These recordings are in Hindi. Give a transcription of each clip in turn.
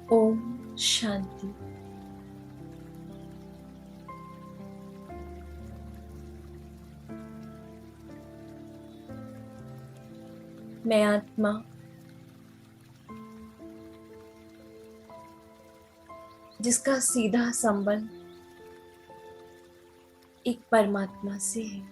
ओम शांति। मैं आत्मा जिसका सीधा संबंध एक परमात्मा से है।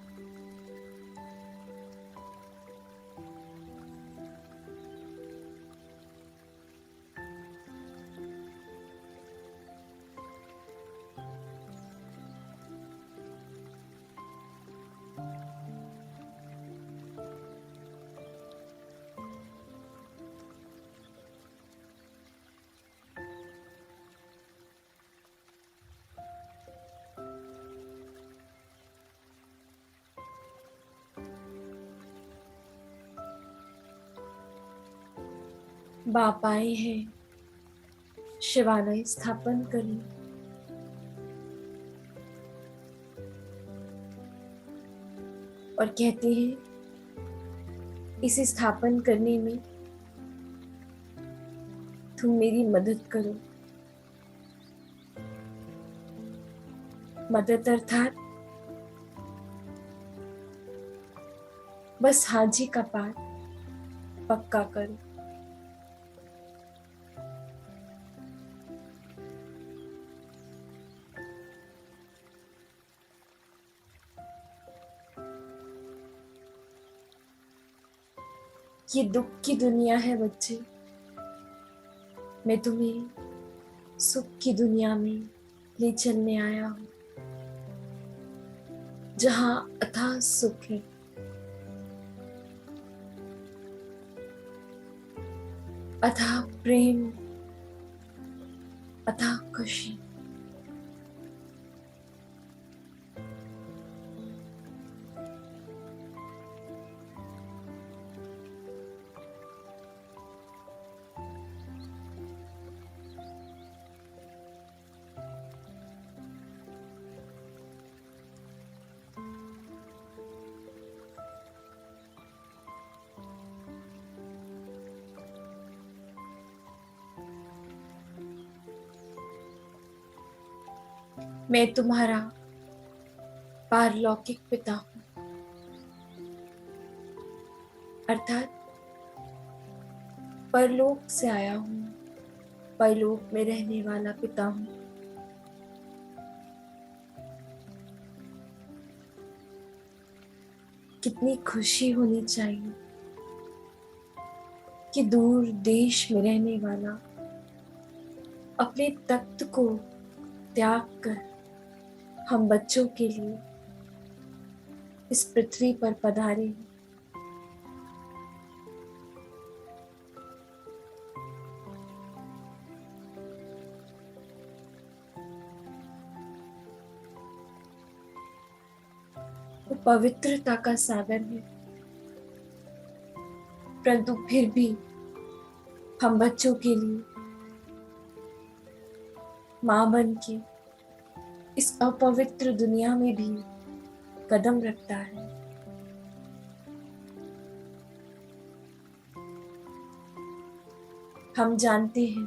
बाप आए हैं शिवालय स्थापन करने, और कहते हैं इसे स्थापन करने में तुम मेरी मदद करो। मदद अर्थात बस हाजी का पाठ पक्का करो। ये दुख की दुनिया है बच्चे। मैं तुम्हें सुख की दुनिया में ले चलने आया हूँ, जहाँ अथाह सुख है, अथाह प्रेम, अथाह खुशी। मैं तुम्हारा पारलौकिक पिता हूँ, अर्थात परलोक से आया हूँ, परलोक में रहने वाला पिता हूँ। कितनी खुशी होनी चाहिए कि दूर देश में रहने वाला अपने तख्त को त्याग कर हम बच्चों के लिए इस पृथ्वी पर पधारे हैं। वो पवित्रता का सागर है, परंतु फिर भी हम बच्चों के लिए मां बन के इस अपवित्र दुनिया में भी कदम रखता है। हम जानते हैं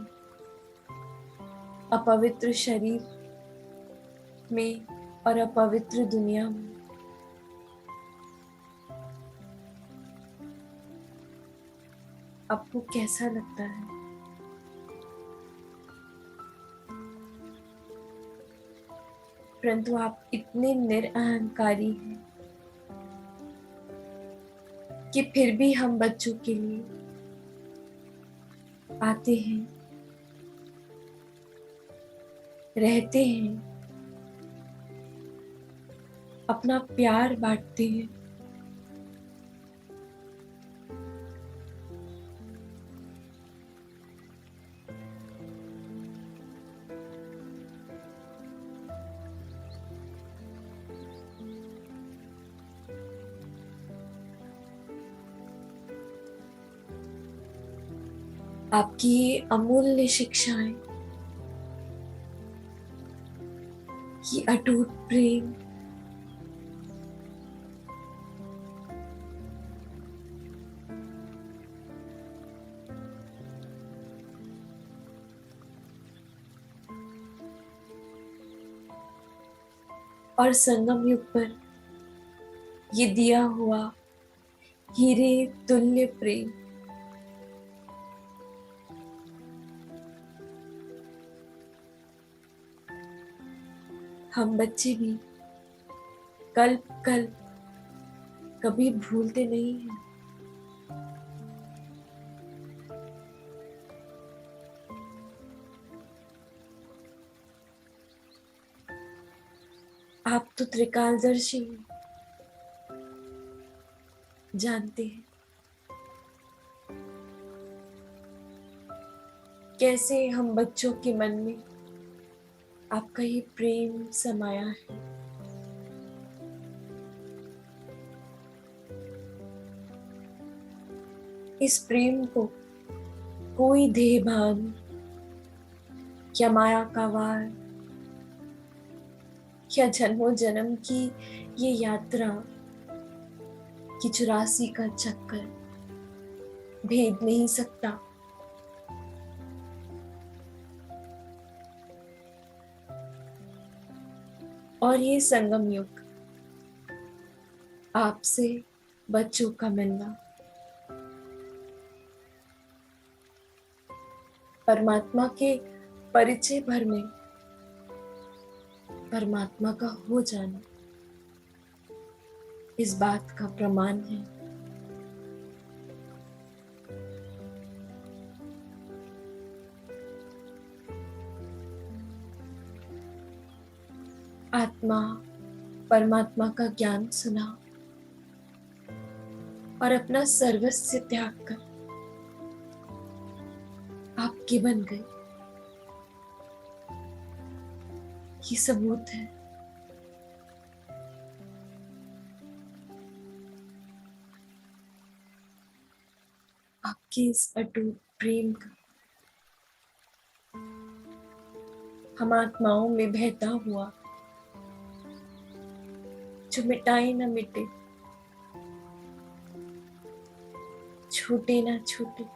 अपवित्र शरीर में और अपवित्र दुनिया में आपको कैसा लगता है? परंतु आप इतने निरअहंकारी हैं कि फिर भी हम बच्चों के लिए आते हैं, रहते हैं, अपना प्यार बांटते हैं। आपकी ये अमूल्य शिक्षाएं, ये अटूट प्रेम, और संगम युग पर ये दिया हुआ हीरे तुल्य प्रेम हम बच्चे भी कल्प कल्प कभी भूलते नहीं हैं। आप तो त्रिकालदर्शी हैं, जानते हैं कैसे हम बच्चों के मन में आपका ये प्रेम समाया है। इस प्रेम को कोई देहभान या माया का वार या जन्मों जन्म की ये यात्रा की 84 का चक्कर भेद नहीं सकता। और ये संगम युग आपसे बच्चों का मिलना परमात्मा के परिचय भर में परमात्मा का हो जाना इस बात का प्रमाण है। आत्मा परमात्मा का ज्ञान सुना और अपना सर्वस्व त्याग कर आपके बन गए। ये सबूत है आपके इस अटूट प्रेम का। हम आत्माओं में बहता हुआ जो मिटाए न मिटे, छूटे ना छूटे,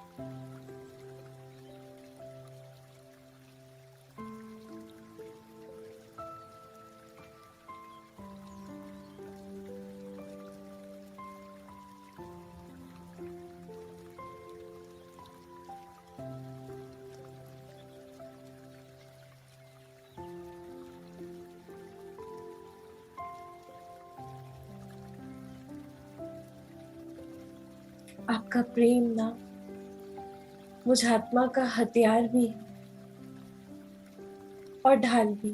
आपका प्रेम ना मुझ आत्मा का हथियार भी है और ढाल भी।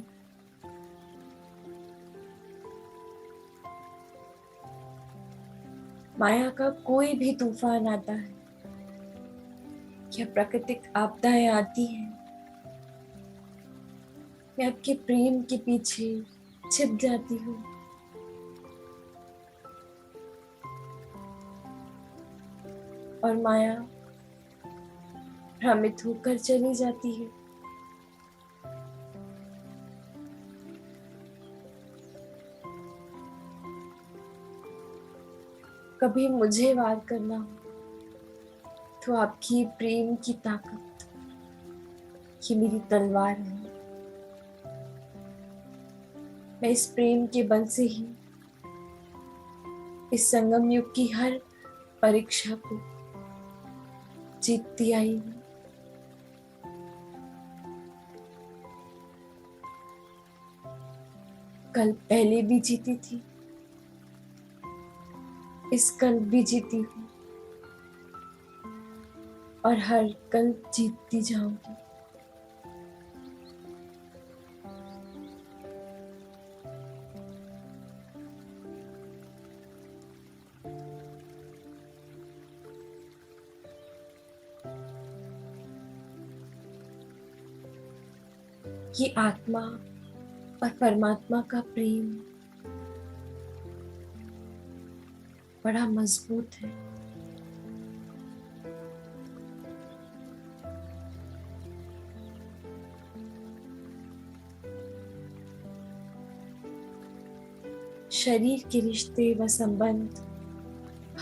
माया का कोई भी तूफान आता है या प्राकृतिक आपदाएं आती हैं, मैं आपके प्रेम के पीछे छिप जाती हूँ। और माया भ्रमित होकर चली जाती है। कभी मुझे वार करना हो तो आपकी प्रेम की ताकत ये मेरी तलवार है। मैं इस प्रेम के बल से ही इस संगम युग की हर परीक्षा को जीतती आई हूँ। कल पहले भी जीती थी, इस कल भी जीती हूँ और हर कल जीतती जाऊंगी। ये आत्मा और परमात्मा का प्रेम बड़ा मजबूत है। शरीर के रिश्ते व संबंध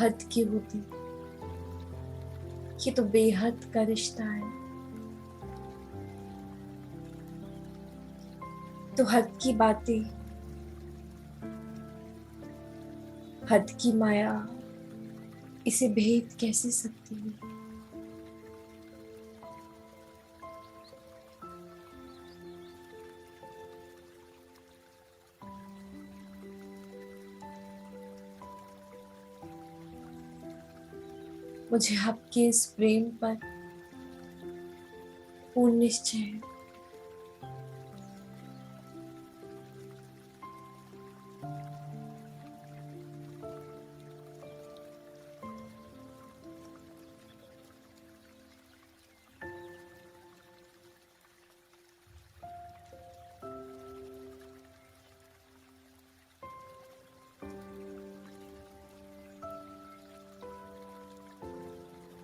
हद के होते, ये तो बेहद का रिश्ता है। तो हद की बातें हद की माया इसे भेद कैसे सकती है। मुझे आपके इस प्रेम पर पूर्ण निश्चय है।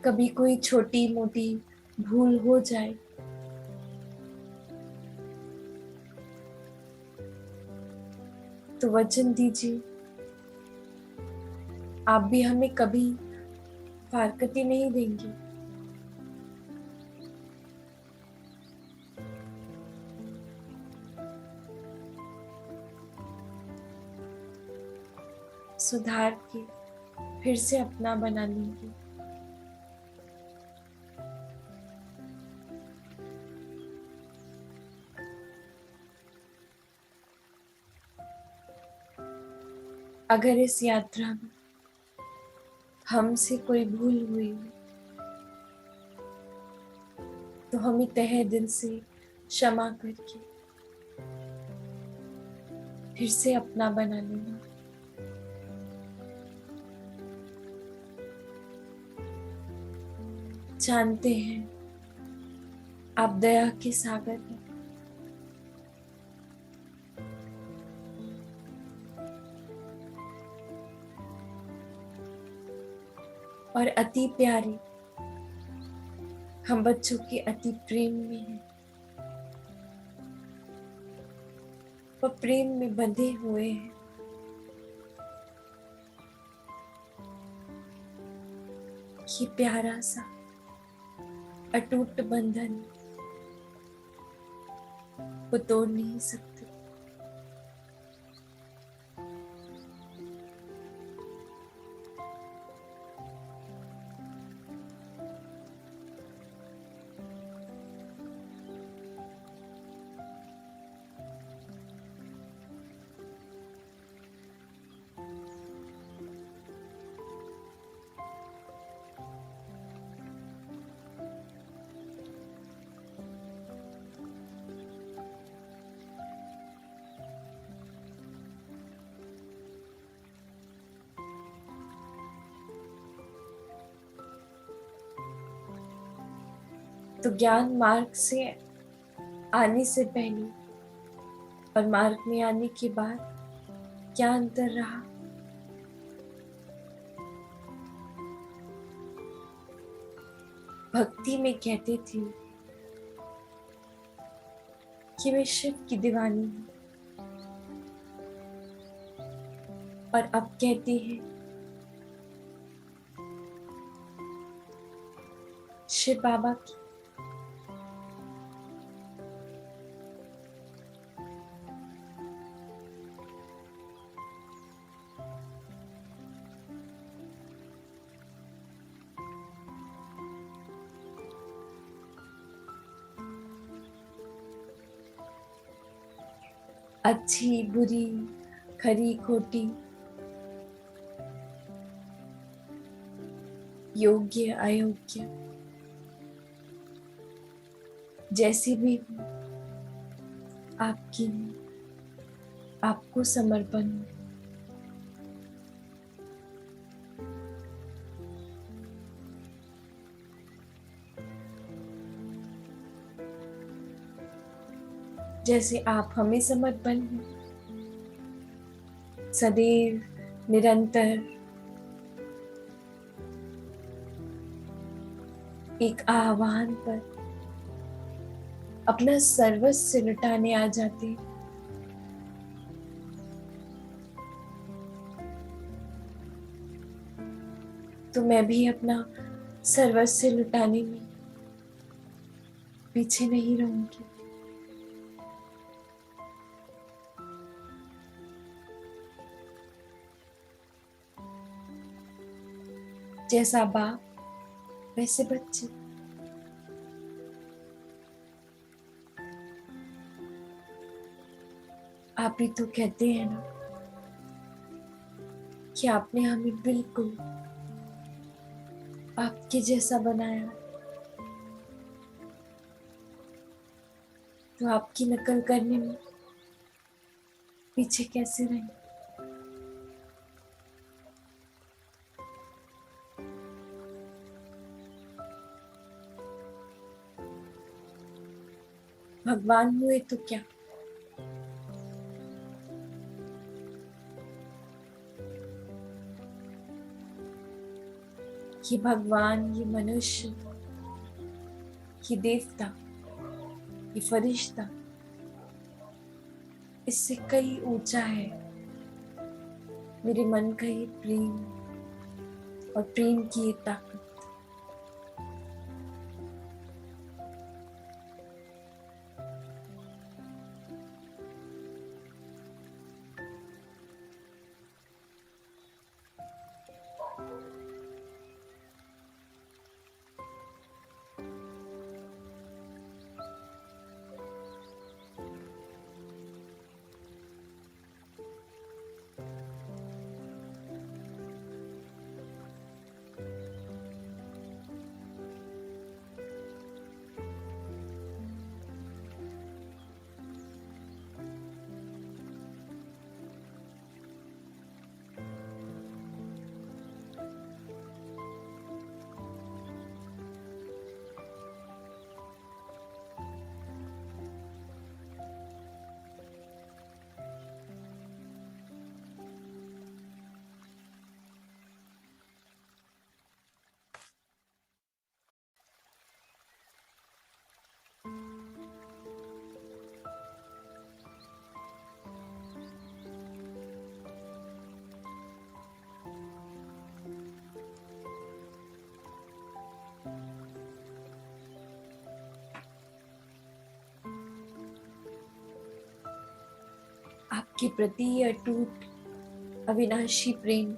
कभी कोई छोटी मोटी भूल हो जाए तो वचन दीजिए, आप भी हमें कभी फारकती नहीं देंगे। सुधार के फिर से अपना बना लेंगे। अगर इस यात्रा में हमसे कोई भूल हुई हो तो हमें तहे दिल से क्षमा करके फिर से अपना बना लेना। जानते हैं आप दया के सागर हैं और अति प्यारे हम बच्चों के अति प्रेम में हैं। वह प्रेम में बंधे हुए हैं। ये प्यारा सा अटूट बंधन वो तोड़ नहीं सकते। तो ज्ञान मार्ग से आने से पहले और मार्ग में आने के बाद क्या अंतर रहा? भक्ति में कहते थे कि मैं शिव की दीवानी हूं और अब कहते हैं शिव बाबा की। अच्छी बुरी खरी खोटी योग्य अयोग्य जैसी भी हो आपकी आपको समर्पण हो। जैसे आप हमें समर्पण हो, सदैव निरंतर एक आह्वान पर अपना सर्वस्व लुटाने आ जाते, तो मैं भी अपना सर्वस्व लुटाने में पीछे नहीं रहूंगी। जैसा बाप वैसे बच्चे। आप ही तो कहते हैं ना कि आपने हमें बिल्कुल आपके जैसा बनाया, तो आपकी नकल करने में पीछे कैसे रहे। भगवान हुए तो क्या, ये भगवान, ये मनुष्य, ये देवता, ये फरिश्ता इससे कई ऊंचा है मेरे मन का ये प्रेम और प्रेम की ये ताकत। आपके प्रति ये अटूट अविनाशी प्रेम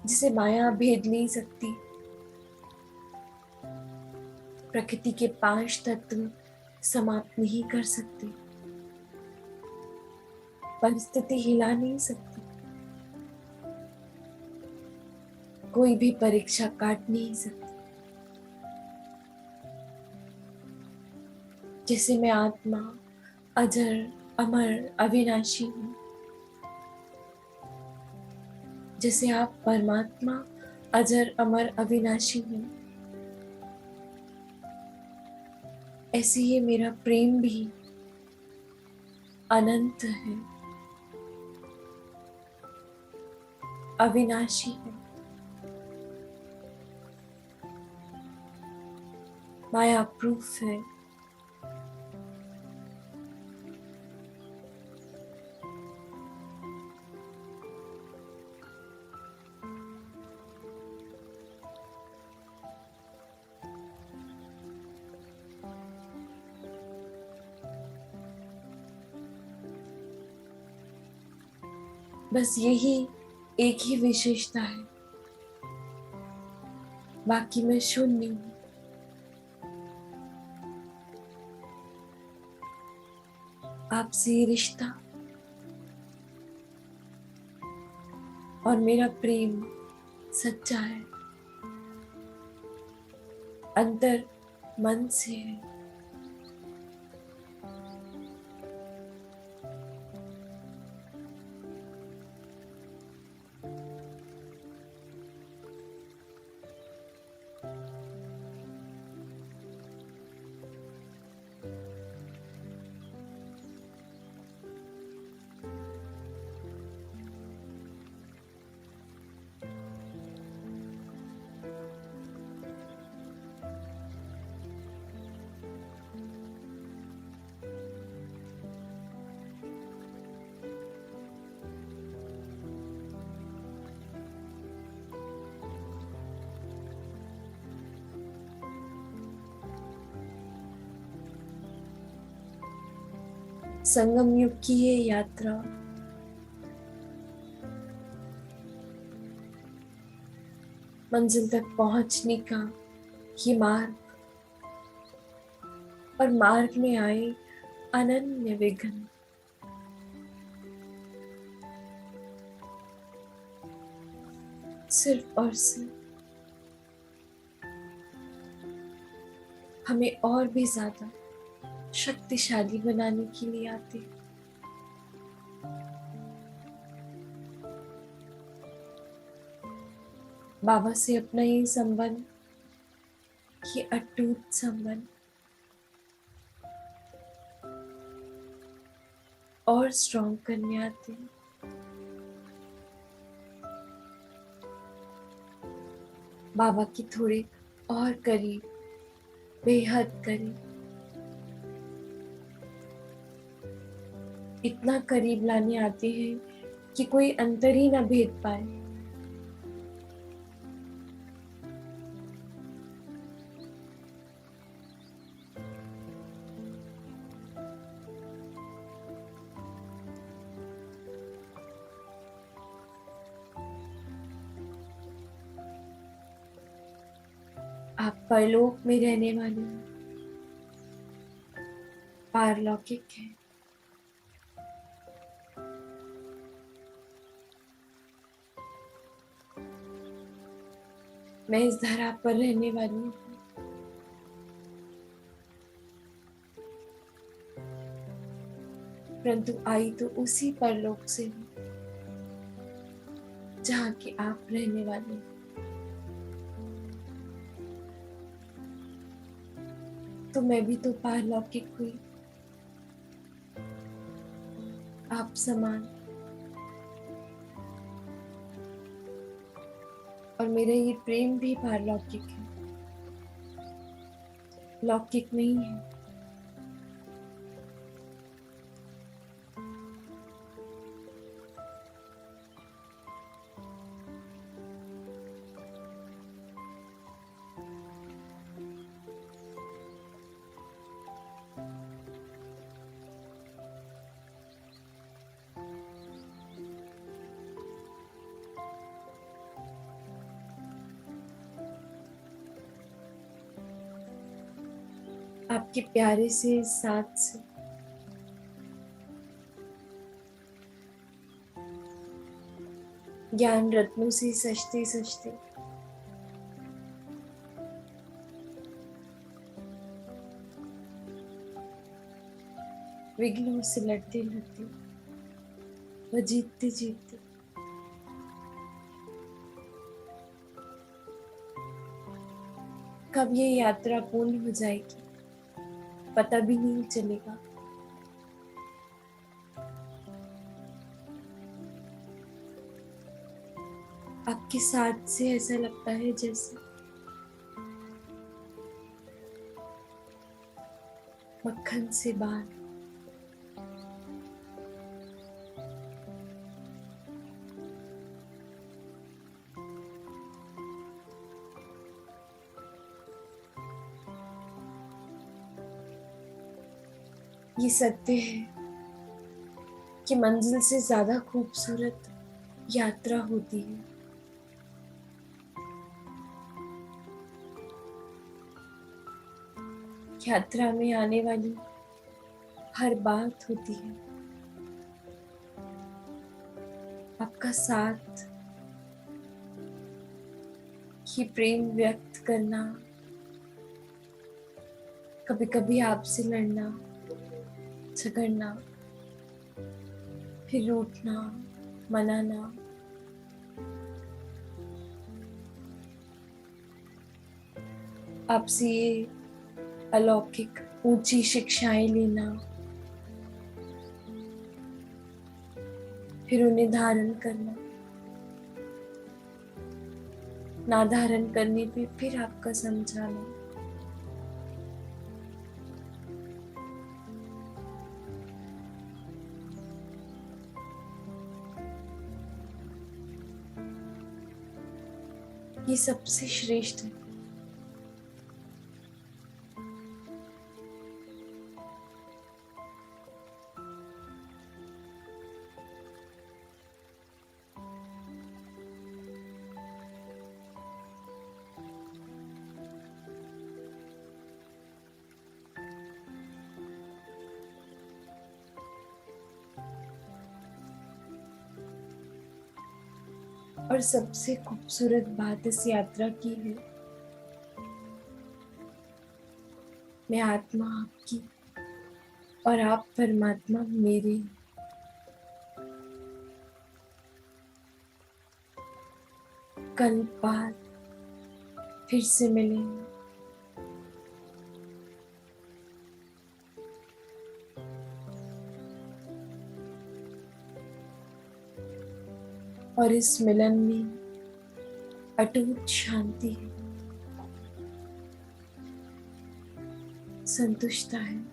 जिसे माया भेद नहीं सकती, प्रकृति के 5 तत्व समाप्त नहीं कर सकते, परिस्थिति हिला नहीं सकती, कोई भी परीक्षा काट नहीं सकती। जैसे मैं आत्मा अजर अमर अविनाशी हूँ, जैसे आप परमात्मा अजर अमर अविनाशी हैं, ऐसे ही मेरा प्रेम भी अनंत है, अविनाशी है, माया प्रूफ है। बस यही एक ही विशेषता है, बाकी मैं शून्य हूँ। आपसे ये रिश्ता और मेरा प्रेम सच्चा है, अंतर मन से है। संगम युग की ये यात्रा मंजिल तक पहुंचने का ये मार्ग, और मार्ग में आए अनन्य विघ्न। सिर्फ और सिर्फ हमें और भी ज्यादा शक्तिशाली बनाने के लिए आते हैं। बाबा से अपना ये संबंध, ये अटूट संबंध और स्ट्रॉन्ग करने आते हैं। बाबा के थोड़े और करीब, बेहद करीब, इतना करीब लाने आते हैं कि कोई अंतर ही ना भेद पाए। आप परलोक में रहने वाले हैं, पारलौकिक है। मैं इस धरा पर रहने वाली हूँ, परंतु आई तो उसी परलोक से हूँ जहाँ के आप रहने वाले हैं। तो मैं भी तो पारलौकिक हुई, आप समान। और मेरा ये प्रेम भी पारलौकिक है, लौकिक नहीं है। आपके प्यारे से साथ से ज्ञान रत्नों से सजते सजते विघ्नों से लड़ते लड़ते व जीतते जीतते कब ये यात्रा पूर्ण हो जाएगी पता भी नहीं चलेगा। आपके साथ से ऐसा लगता है जैसे मक्खन से बाल। ये सत्य है कि मंजिल से ज्यादा खूबसूरत यात्रा होती है। यात्रा में आने वाली हर बात होती है आपका साथ, ये प्रेम व्यक्त करना, कभी कभी आपसे लड़ना, झगड़ना, फिर रूठना, मनाना, आपसे ये अलौकिक ऊंची शिक्षाएं लेना, फिर उन्हें धारण करना, ना धारण करने पे फिर आपका समझाना, ये सबसे श्रेष्ठ है। और सबसे खूबसूरत बात इस यात्रा की है, मैं आत्मा आपकी और आप परमात्मा मेरे। कल बात फिर से मिलेंगे। और इस मिलन में अटूट शांति है, संतुष्टता है।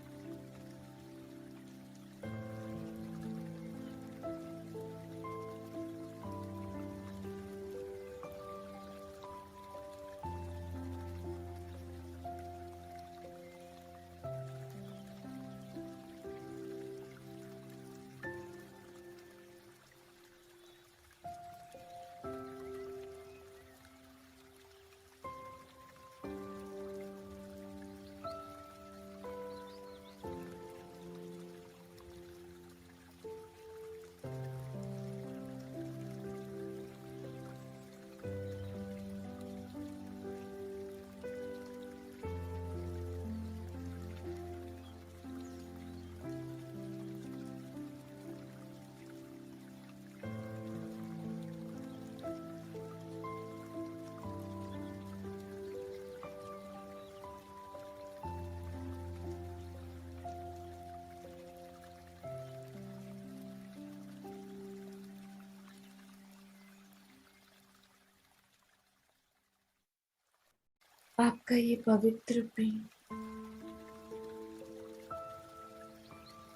आपका ये पवित्र प्रेम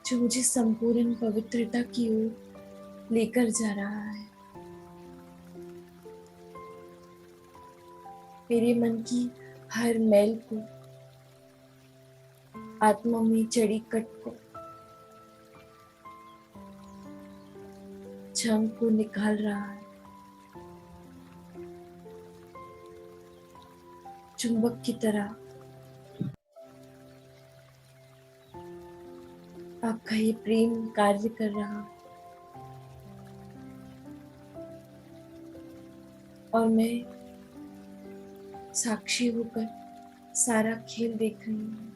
जो मुझे संपूर्ण पवित्रता की ओर लेकर जा रहा है, मेरे मन की हर मैल को, आत्मा में चढ़ी कट को, जंग को निकाल रहा है। चुंबक की तरह आपका ये प्रेम कार्य कर रहा है और मैं साक्षी होकर सारा खेल देख रही हूँ।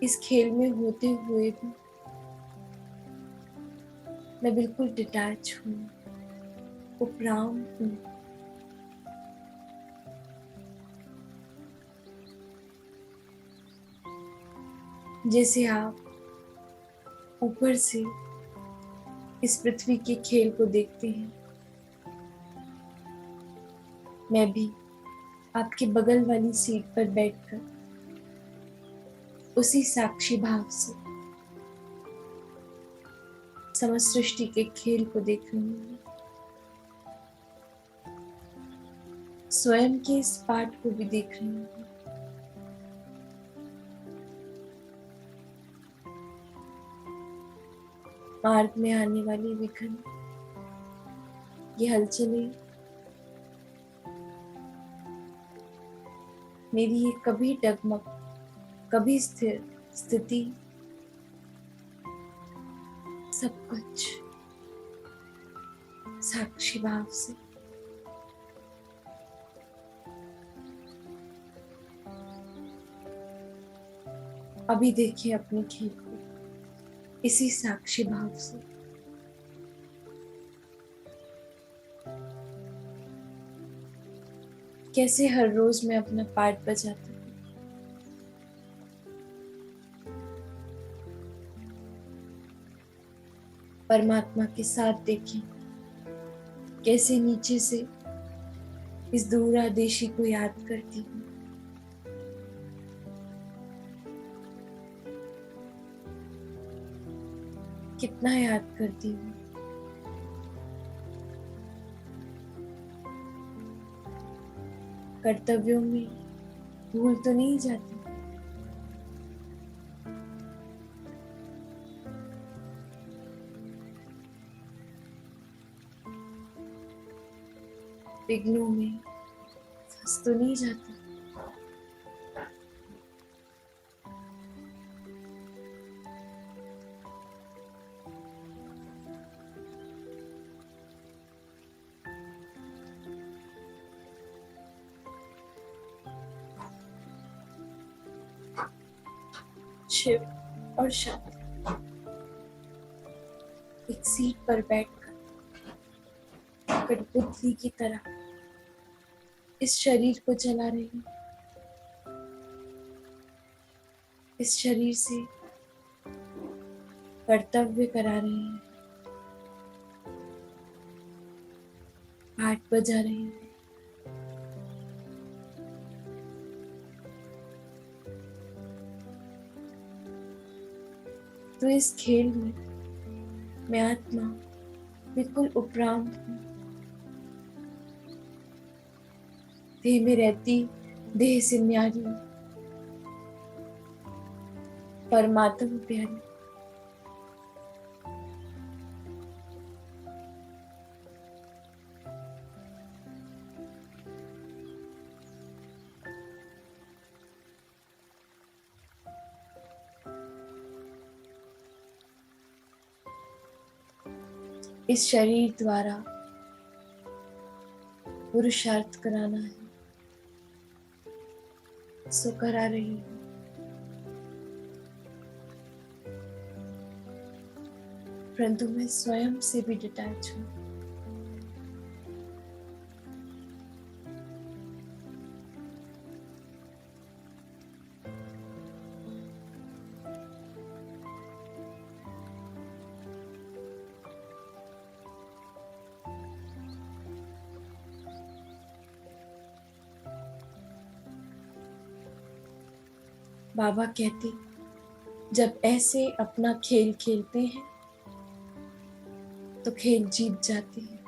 इस खेल में होते हुए भी मैं बिल्कुल डिटैच हूँ, उपराम हूँ। जैसे आप ऊपर से इस पृथ्वी के खेल को देखते हैं, मैं भी आपके बगल वाली सीट पर बैठकर उसी साक्षी भाव से समस्त सृष्टि के खेल को देख रही हूँ। स्वयं के इस पाठ को भी देख रही हूँ। मार्ग में आने वाली विघ्न, ये हलचलें मेरी ये कभी डगमग, कभी स्थिर स्थिति, सब कुछ साक्षी भाव से अभी देखिए अपने खेल को इसी साक्षी भाव से। कैसे हर रोज मैं अपना पार्ट बजाती हूँ। परमात्मा के साथ देखें कैसे नीचे से इस दूरादेशी को याद करती हूँ। कितना याद करती हूँ। कर्तव्यों में भूल तो नहीं जाती। विघ्नों में फंस तो नहीं जाती। शिव और शक्ति एक सीट पर बैठकर कठपुतली की तरह इस शरीर को चला रही हूँ। इस शरीर से कर्तव्य करा रही हैं, पाठ बजा रही हैं। तो इस खेल में मैं आत्मा बिल्कुल उपरांत हूँ। देह में रहती, देह से न्यारी, परमात्मा प्यारी। इस शरीर द्वारा पुरुषार्थ कराना है, सो करा रही हूँ। परंतु मैं स्वयं से भी डिटैच हूँ। बाबा कहते, जब ऐसे अपना खेल खेलते हैं तो खेल जीत जाते हैं।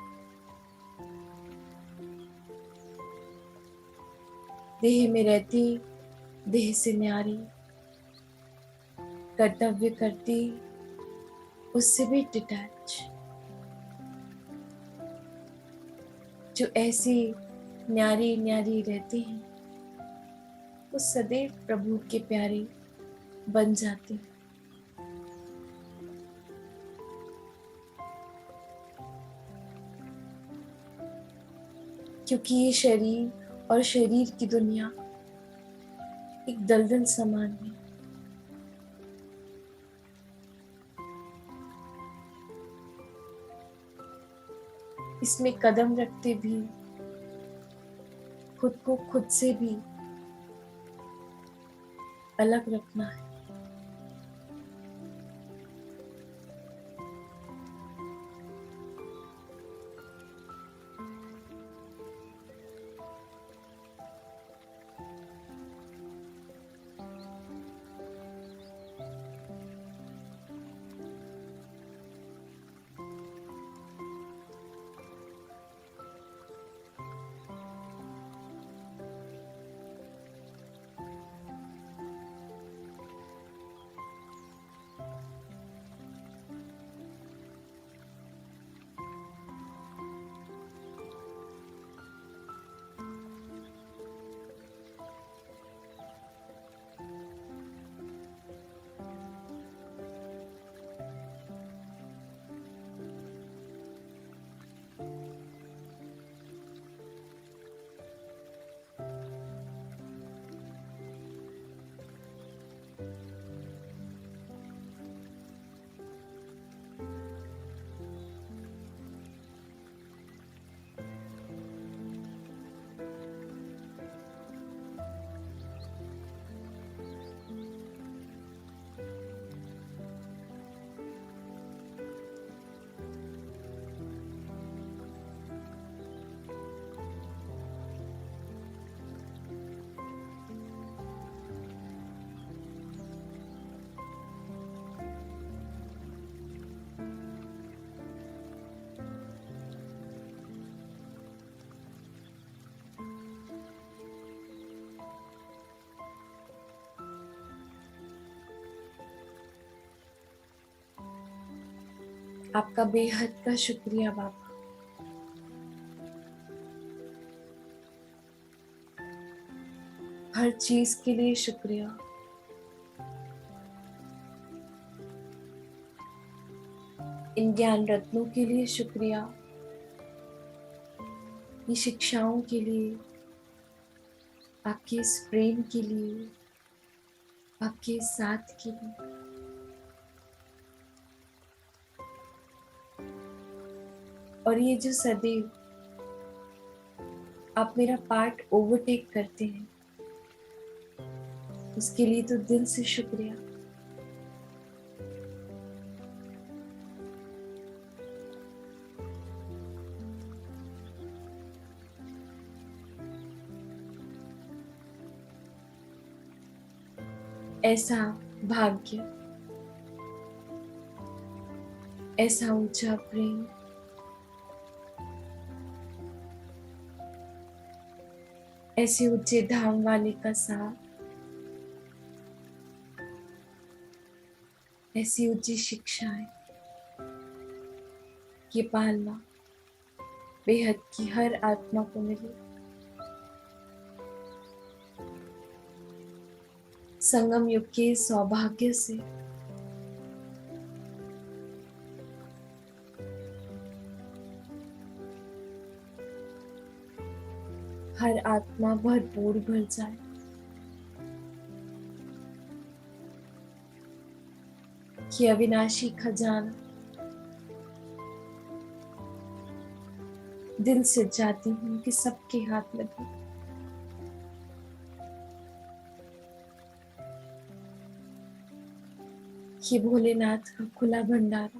देह में रहती, देह से न्यारी, कर्तव्य करती, उससे भी डिटैच। जो ऐसी न्यारी न्यारी रहते हैं वो सदैव प्रभु के प्यारे बन जाते हैं। क्योंकि ये शरीर और शरीर की दुनिया एक दलदल समान है। इसमें कदम रखते भी खुद को खुद से भी अलग रखना है। आपका बेहद का शुक्रिया बाबा। हर चीज के लिए शुक्रिया। इन ज्ञान रत्नों के लिए शुक्रिया, ये शिक्षाओं के लिए, आपके इस प्रेम के लिए, आपके साथ के लिए। और ये जो सदैव आप मेरा पार्ट ओवरटेक करते हैं, उसके लिए तो दिल से शुक्रिया। ऐसा भाग्य, ऐसा ऊंचा प्रेम, ऐसे ऊंचे धाम वाले का साथ, ऐसी ऊंची शिक्षाएं, ये पालना बेहद की हर आत्मा को मिले। संगम युग के सौभाग्य से हर आत्मा भरपूर भर जाए। ये अविनाशी खजाना दिल से चाहती हूँ कि सबके हाथ लगे। ये भोलेनाथ का खुला भंडारा,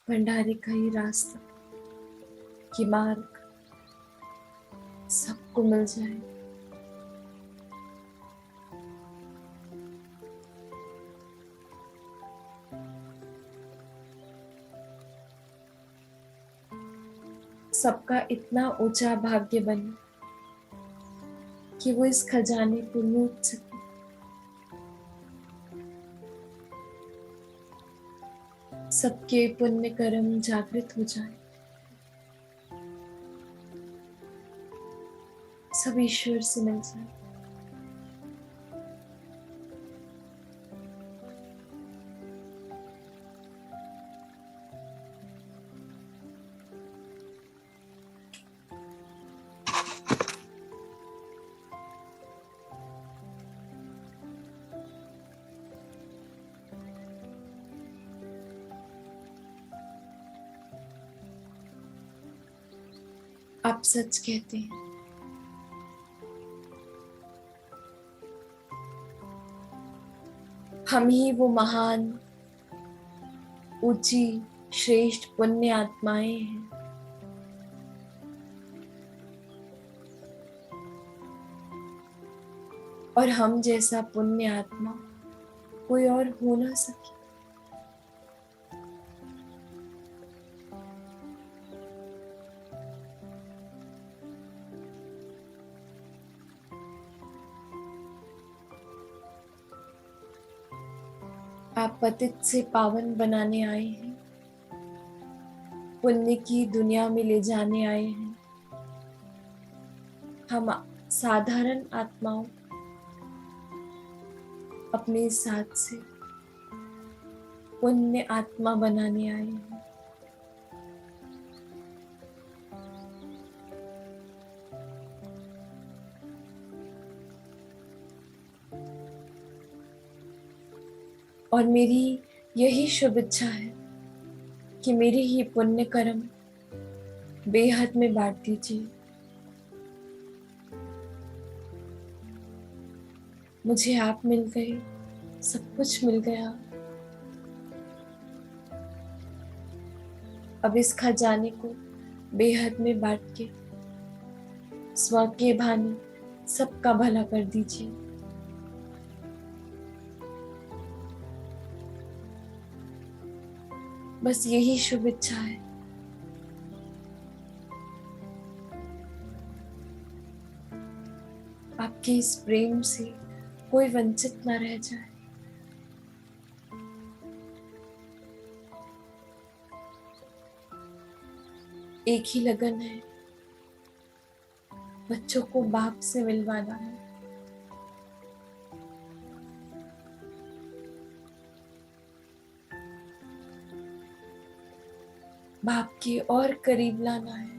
भंडारे का ही रास्ता, ये मार्ग सबको मिल जाए। सबका इतना ऊंचा भाग्य बने कि वो इस खजाने को लूट सके। सबके पुण्य कर्म जागृत हो जाए। सब ईश्वर से मिल जाए। आप सच कहते हैं। हम ही वो महान, ऊंची, श्रेष्ठ पुण्य आत्माएं हैं। और हम जैसा पुण्य आत्मा कोई और हो ना सके। आप पतित से पावन बनाने आए हैं, पुण्य की दुनिया में ले जाने आए हैं। हम साधारण आत्माओं अपने साथ से पुण्य आत्मा बनाने आए हैं। और मेरी यही शुभ इच्छा है कि मेरे ही पुण्य कर्म बेहद में बांट दीजिए। मुझे आप मिल गए, सब कुछ मिल गया। अब इस खजाने को बेहद में बांट के स्व के भानी सबका भला कर दीजिए। बस यही शुभ इच्छा है। आपके इस प्रेम से कोई वंचित ना रह जाए। एक ही लगन है, बच्चों को बाप से मिलवाना है। बाप के और करीब लाना है।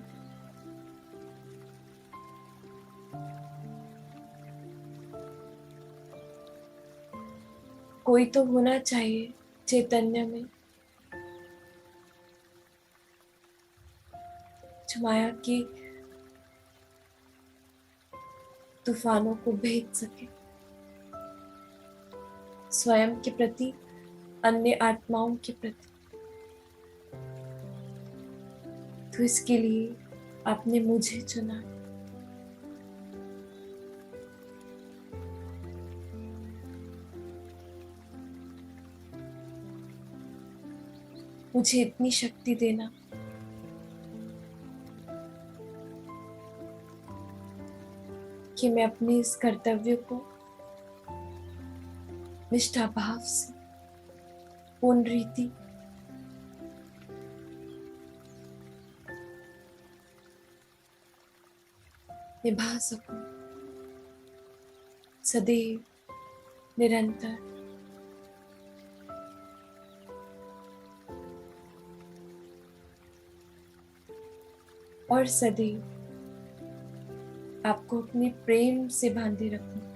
कोई तो होना चाहिए चैतन्य में जो माया की तूफानों को भेज सके, स्वयं के प्रति, अन्य आत्माओं के प्रति। तो इसके लिए आपने मुझे चुना। मुझे इतनी शक्ति देना कि मैं अपने इस कर्तव्य को निष्ठा भाव से पूर्ण रीति निभा सकूं, सदैव, निरंतर। और सदैव आपको अपने प्रेम से बांधे रखूं।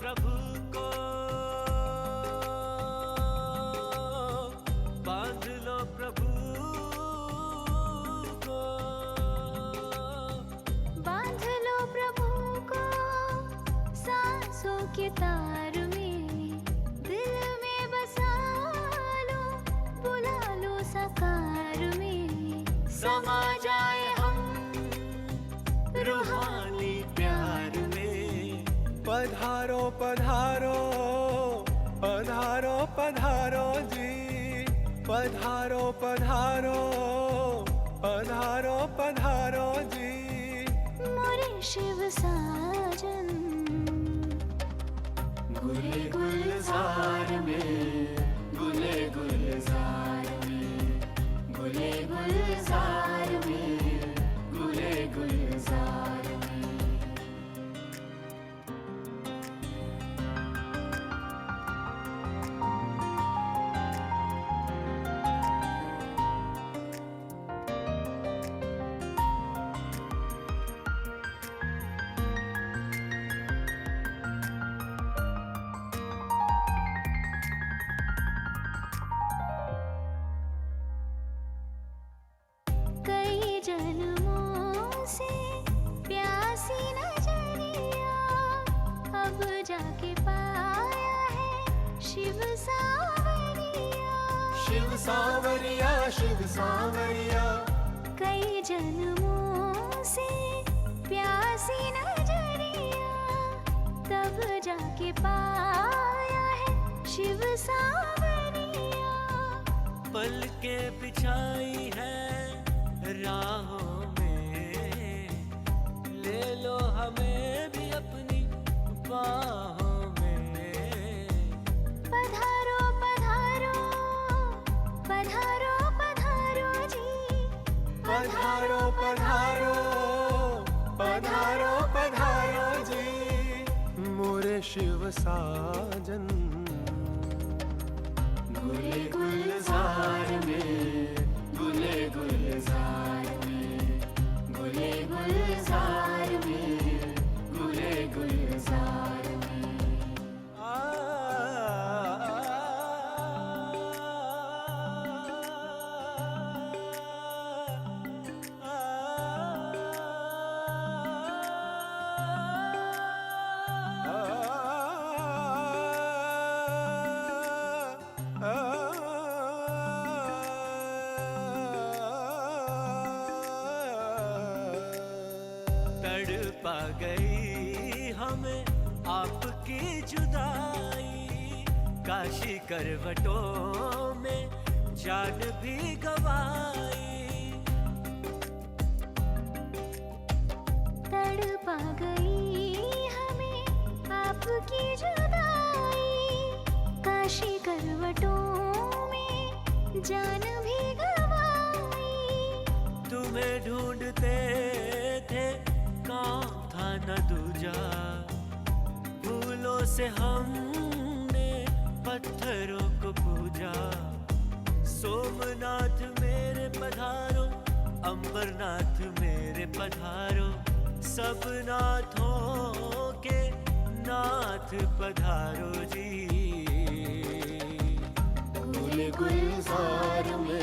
प्रभु को बांध लो, प्रभु को बांध लो, प्रभु को सांसों के तार में, दिल में बसा लो, बुला लो साकार में, समा जाए हम रूहानी प्यार में। पधारो पधारो पधारो पधारो जी, पधारो पधारो पधारो पधारो जी, मोरे शिव साजन गुले गुलजार में, गुले गुलजार में, गुले गुलजार में, गुले गुलजार में। कई जन्मों से प्यासी नजरिया, अब जाके पाया है शिव सावरिया। शिव सावरिया, शिव सावरिया, कई जन्मों से प्यासी नजरिया, तब जाके पाया है शिव सावरिया। पल के बिछाई है राहों में, ले लो हमें भी अपनी बाहों में। पधारो पधारो पधारो पधारो जी, पधारो पधारो पधारो पधारो जी, मोरे शिव साजन। गुले गुलजार में, गुले गुलजार में, गुले गुलजार में, गुले गुलजार में। तड़पा गई हमें आपकी जुदाई, काशी करवटों में जान भी गवाई। तड़पा गई हमें आपकी जुदाई, काशी करवटों में जान भी गवाई। तुम्हें ढूंढते थे कौन था न दूजा, फूलों से हमने पत्थरों को पूजा। सोमनाथ मेरे पधारो, अंबरनाथ मेरे पधारो, सब नाथों के नाथ पधारो जी। गुल गुलजार में,